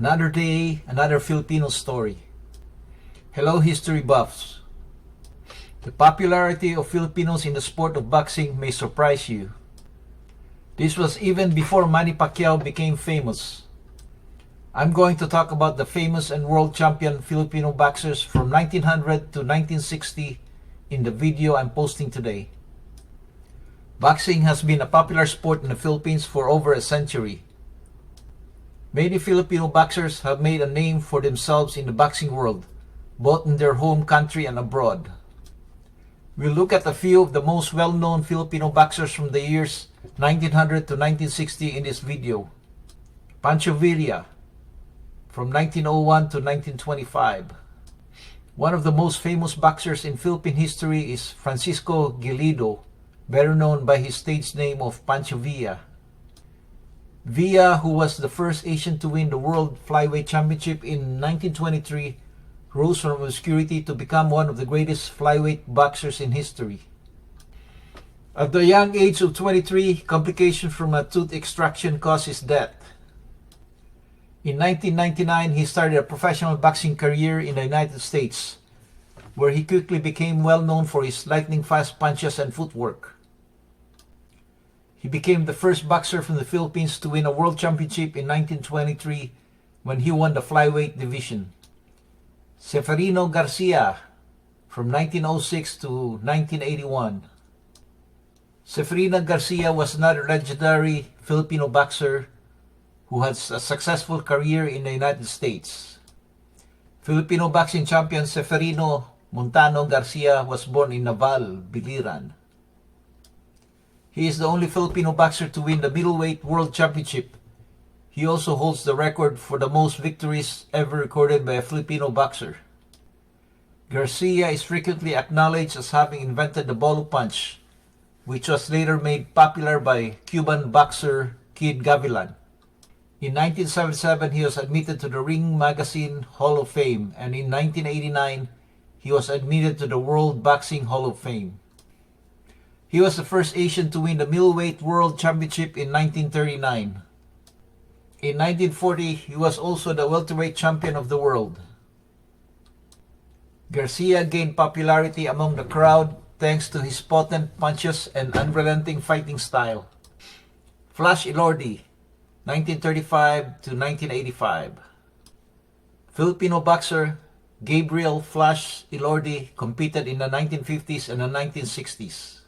Another day, another Filipino story. Hello history buffs. The popularity of Filipinos in the sport of boxing may surprise you. This was even before Manny Pacquiao became famous. I'm going to talk about the famous and world champion Filipino boxers from 1900 to 1960 in the video I'm posting today. Boxing has been a popular sport in the Philippines for over a century. Many Filipino boxers have made a name for themselves in the boxing world, both in their home country and abroad. We'll look at a few of the most well-known Filipino boxers from the years 1900 to 1960 in this video. Pancho Villa, from 1901 to 1925. One of the most famous boxers in Philippine history is Francisco Gilido, better known by his stage name of Pancho Villa. Villa, who was the first Asian to win the World Flyweight Championship in 1923, rose from obscurity to become one of the greatest flyweight boxers in history. At the young age of 23, complications from a tooth extraction caused his death. In 1999, he started a professional boxing career in the United States, where he quickly became well known for his lightning-fast punches and footwork. He became the first boxer from the Philippines to win a world championship in 1923 when he won the flyweight division. Seferino Garcia, from 1906 to 1981. Seferino Garcia was another legendary Filipino boxer who had a successful career in the United States. Filipino boxing champion Seferino Montano Garcia was born in Naval, Biliran. He is the only Filipino boxer to win the middleweight world championship. He also holds the record for the most victories ever recorded by a Filipino boxer. Garcia is frequently acknowledged as having invented the bolo punch, which was later made popular by Cuban boxer Kid Gavilan. In 1977, he was admitted to the Ring Magazine Hall of Fame, and in 1989, he was admitted to the World Boxing Hall of Fame. He was the first Asian to win the middleweight world championship in 1939. In 1940, he was also the welterweight champion of the world. Garcia gained popularity among the crowd thanks to his potent punches and unrelenting fighting style. Flash Elorde, 1935 to 1985. Filipino boxer Gabriel Flash Elorde competed in the 1950s and the 1960s.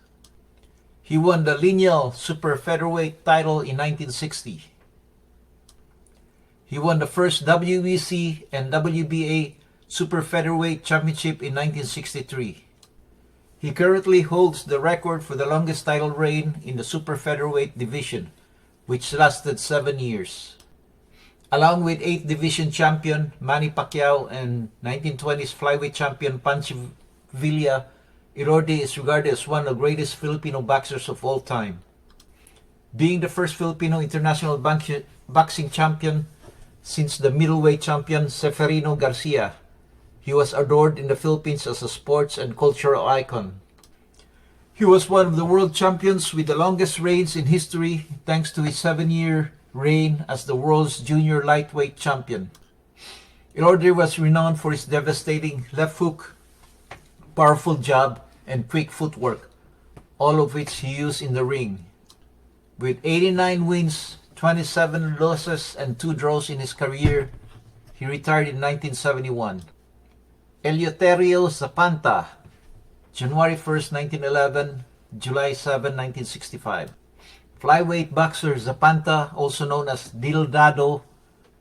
He won the lineal super featherweight title in 1960. He won the first WBC and WBA super featherweight championship in 1963. He currently holds the record for the longest title reign in the super featherweight division, which lasted 7 years. Along with 8th division champion Manny Pacquiao and 1920s flyweight champion Pancho Villa, Elorde is regarded as one of the greatest Filipino boxers of all time. Being the first Filipino international boxing champion since the middleweight champion Seferino Garcia, he was adored in the Philippines as a sports and cultural icon. He was one of the world champions with the longest reigns in history thanks to his 7-year reign as the world's junior lightweight champion. Elorde was renowned for his devastating left hook, powerful jab, and quick footwork, all of which he used in the ring. With 89 wins, 27 losses, and 2 draws in his career, he retired in 1971. Eleuterio Zapanta, January 1st, 1911, July 7, 1965. Flyweight boxer Zapanta, also known as Dildado,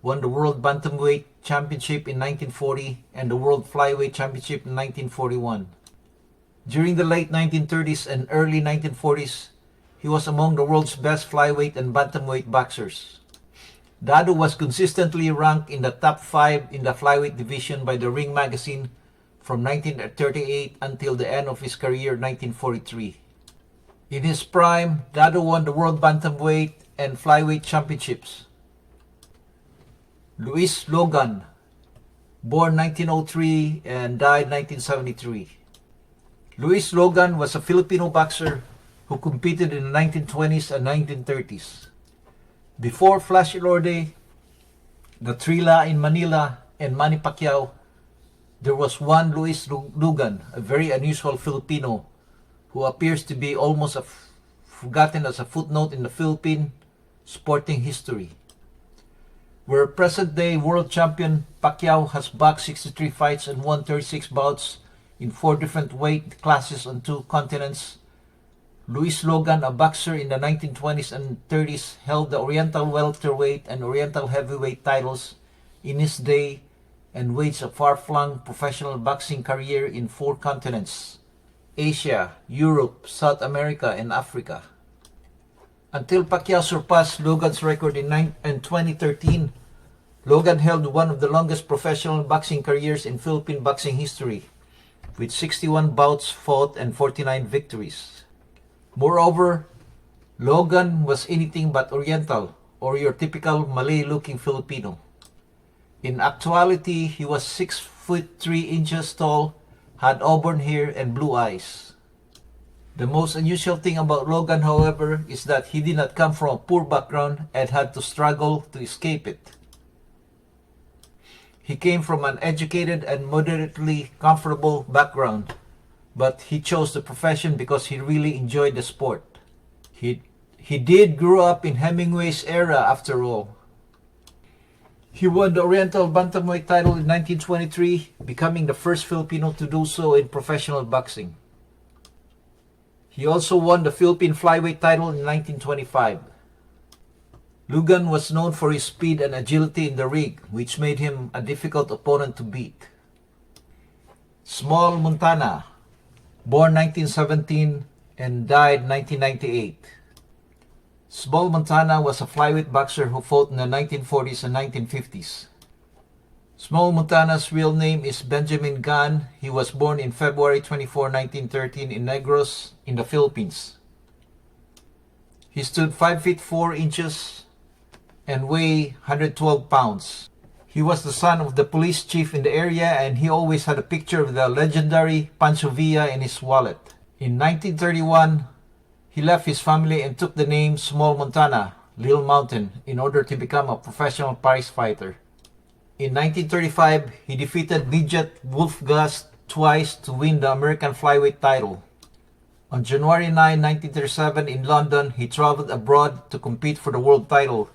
won the World Bantamweight Championship in 1940 and the World Flyweight Championship in 1941. During the late 1930s and early 1940s, he was among the world's best flyweight and bantamweight boxers. Dado was consistently ranked in the top 5 in the flyweight division by the Ring Magazine from 1938 until the end of his career in 1943. In his prime, Dado won the World Bantamweight and Flyweight Championships. Luis Logan, born 1903 and died 1973. Luis Logan was a Filipino boxer who competed in the 1920s and 1930s. Before Flash Elorde, the Trilla in Manila, and Manny Pacquiao, there was one Luis Lugan, a very unusual Filipino who appears to be almost forgotten as a footnote in the Philippine sporting history. Where present-day world champion Pacquiao has boxed 63 fights and won 36 bouts in 4 different weight classes on 2 continents, Luis Logan, a boxer in the 1920s and 30s, held the Oriental welterweight and Oriental heavyweight titles in his day and waged a far-flung professional boxing career in 4 continents: Asia, Europe, South America, and Africa. Until Pacquiao surpassed Logan's record in 2013, Logan held one of the longest professional boxing careers in Philippine boxing history, with 61 bouts fought and 49 victories. Moreover, Logan was anything but Oriental, or your typical Malay-looking Filipino. In actuality, he was 6 foot 3 inches tall, had auburn hair and blue eyes. The most unusual thing about Logan, however, is that he did not come from a poor background and had to struggle to escape it. He came from an educated and moderately comfortable background, but he chose the profession because he really enjoyed the sport. He did grow up in Hemingway's era, after all. He won the Oriental Bantamweight title in 1923, becoming the first Filipino to do so in professional boxing. He also won the Philippine Flyweight title in 1925. Logan was known for his speed and agility in the ring, which made him a difficult opponent to beat. Small Montana, born 1917 and died 1998. Small Montana was a flyweight boxer who fought in the 1940s and 1950s. Small Montana's real name is Benjamin Gan. He was born in February 24, 1913 in Negros, in the Philippines. He stood 5 feet 4 inches and weighed 112 pounds. He was the son of the police chief in the area, and he always had a picture of the legendary Pancho Villa in his wallet. In 1931, he left his family and took the name Small Montana, Little Mountain, in order to become a professional prize fighter. In 1935, he defeated midget Wolf Gust twice to win the American flyweight title. On January 9, 1937, in London, he traveled abroad to compete for the world title,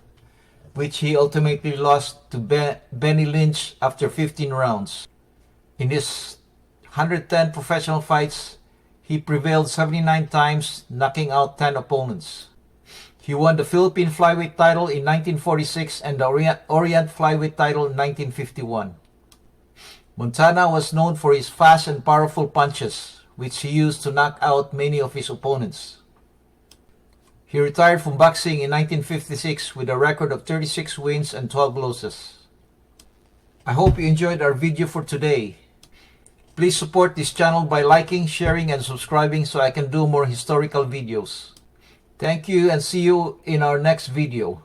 which he ultimately lost to Benny Lynch after 15 rounds. In his 110 professional fights, he prevailed 79 times, knocking out 10 opponents. He won the Philippine Flyweight title in 1946 and the Orient Flyweight title in 1951. Montana was known for his fast and powerful punches, which he used to knock out many of his opponents. He retired from boxing in 1956 with a record of 36 wins and 12 losses. I hope you enjoyed our video for today. Please support this channel by liking, sharing, and subscribing so I can do more historical videos. Thank you and see you in our next video.